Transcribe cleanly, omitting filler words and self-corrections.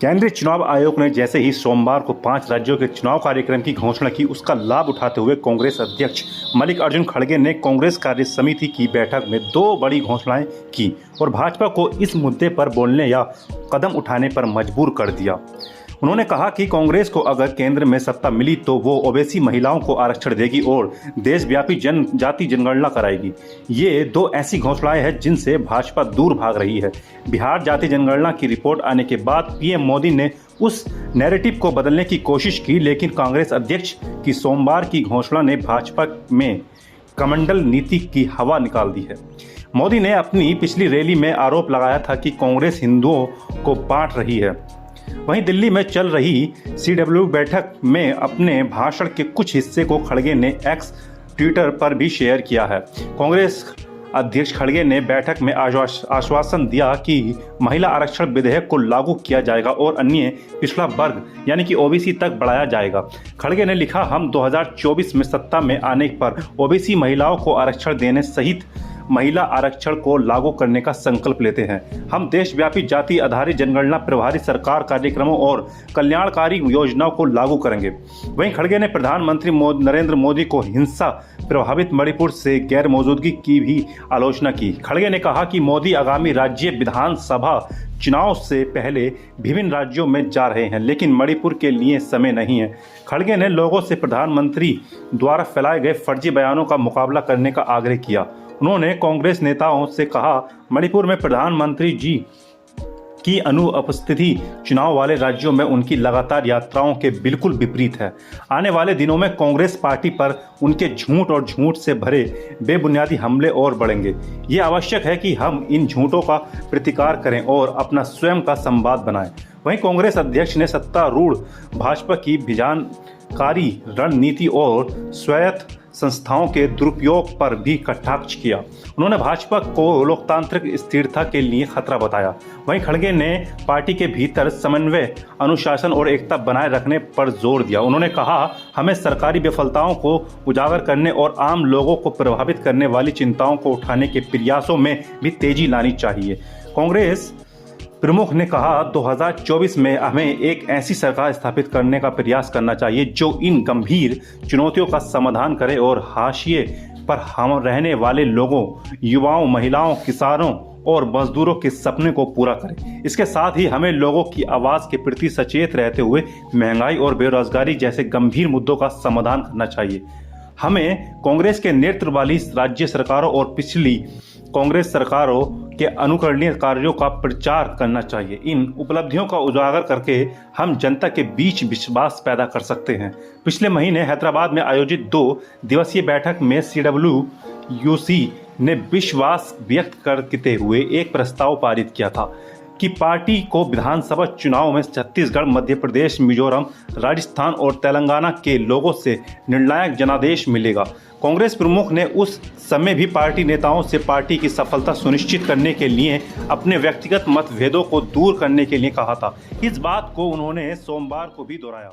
केंद्रीय चुनाव आयोग ने जैसे ही सोमवार को 5 राज्यों के चुनाव कार्यक्रम की घोषणा की, उसका लाभ उठाते हुए कांग्रेस अध्यक्ष मल्लिकार्जुन खड़गे ने कांग्रेस कार्य समिति की बैठक में 2 बड़ी घोषणाएं की और भाजपा को इस मुद्दे पर बोलने या कदम उठाने पर मजबूर कर दिया। उन्होंने कहा कि कांग्रेस को अगर केंद्र में सत्ता मिली तो वो ओबीसी महिलाओं को आरक्षण देगी और देशव्यापी जाति जनगणना कराएगी। ये 2 ऐसी घोषणाएं हैं जिनसे भाजपा दूर भाग रही है। बिहार जाति जनगणना की रिपोर्ट आने के बाद पीएम मोदी ने उस नैरेटिव को बदलने की कोशिश की, लेकिन कांग्रेस अध्यक्ष की सोमवार की घोषणा ने भाजपा में कमंडल नीति की हवा निकाल दी है। मोदी ने अपनी पिछली रैली में आरोप लगाया था कि कांग्रेस हिंदुओं को बांट रही है। वहीं दिल्ली में चल रही CW बैठक में अपने भाषण के कुछ हिस्से को खड़गे ने एक्स ट्विटर पर भी शेयर किया है। कांग्रेस अध्यक्ष खड़गे ने बैठक में आश्वासन दिया कि महिला आरक्षण विधेयक को लागू किया जाएगा और अन्य पिछड़ा वर्ग यानी कि ओबीसी तक बढ़ाया जाएगा। खड़गे ने लिखा, हम 2024 में सत्ता में आने पर ओबीसी महिलाओं को आरक्षण देने सहित महिला आरक्षण को लागू करने का संकल्प लेते हैं। हम देशव्यापी जाति आधारित जनगणना, प्रभारी सरकार कार्यक्रमों और कल्याणकारी योजनाओं को लागू करेंगे। वहीं खड़गे ने प्रधानमंत्री नरेंद्र मोदी को हिंसा प्रभावित मणिपुर से गैर मौजूदगी की भी आलोचना की। खड़गे ने कहा कि मोदी आगामी राज्य विधानसभा चुनाव से पहले विभिन्न राज्यों में जा रहे हैं, लेकिन मणिपुर के लिए समय नहीं है। खड़गे ने लोगों से प्रधानमंत्री द्वारा फैलाए गए फर्जी बयानों का मुकाबला करने का आग्रह किया। उन्होंने कांग्रेस नेताओं से कहा, मणिपुर में प्रधानमंत्री जी की अनुपस्थिति चुनाव वाले राज्यों में उनकी लगातार यात्राओं के बिल्कुल विपरीत है। आने वाले दिनों में कांग्रेस पार्टी पर उनके झूठ से भरे बेबुनियादी हमले और बढ़ेंगे। ये आवश्यक है कि हम इन झूठों का प्रतिकार करें और अपना स्वयं का संवाद बनाएं। वहीं कांग्रेस अध्यक्ष ने सत्तारूढ़ भाजपा की भिजानकारी रणनीति और स्वायत्त संस्थाओं के दुरुपयोग पर भी कटाक्ष किया। उन्होंने भाजपा को लोकतांत्रिक स्थिरता के लिए खतरा बताया। वहीं खड़गे ने पार्टी के भीतर समन्वय, अनुशासन और एकता बनाए रखने पर जोर दिया। उन्होंने कहा, हमें सरकारी विफलताओं को उजागर करने और आम लोगों को प्रभावित करने वाली चिंताओं को उठाने के प्रयासों में भी तेजी लानी चाहिए। कांग्रेस प्रमुख ने कहा, 2024 में हमें एक ऐसी सरकार स्थापित करने का प्रयास करना चाहिए जो इन गंभीर चुनौतियों का समाधान करे और हाशिए पर हम रहने वाले लोगों, युवाओं, महिलाओं, किसानों और मजदूरों के सपने को पूरा करे। इसके साथ ही हमें लोगों की आवाज़ के प्रति सचेत रहते हुए महंगाई और बेरोजगारी जैसे गंभीर मुद्दों का समाधान करना चाहिए। हमें कांग्रेस के नेतृत्व वाली राज्य सरकारों और पिछली कांग्रेस सरकारों के अनुकरणीय कार्यों का प्रचार करना चाहिए। इन उपलब्धियों का उजागर करके हम जनता के बीच विश्वास पैदा कर सकते हैं। पिछले महीने हैदराबाद में आयोजित 2 दिवसीय बैठक में CWUC ने विश्वास व्यक्त करते हुए एक प्रस्ताव पारित किया था कि पार्टी को विधानसभा चुनाव में छत्तीसगढ़, मध्य प्रदेश, मिजोरम, राजस्थान और तेलंगाना के लोगों से निर्णायक जनादेश मिलेगा। कांग्रेस प्रमुख ने उस समय भी पार्टी नेताओं से पार्टी की सफलता सुनिश्चित करने के लिए अपने व्यक्तिगत मतभेदों को दूर करने के लिए कहा था। इस बात को उन्होंने सोमवार को भी दोहराया।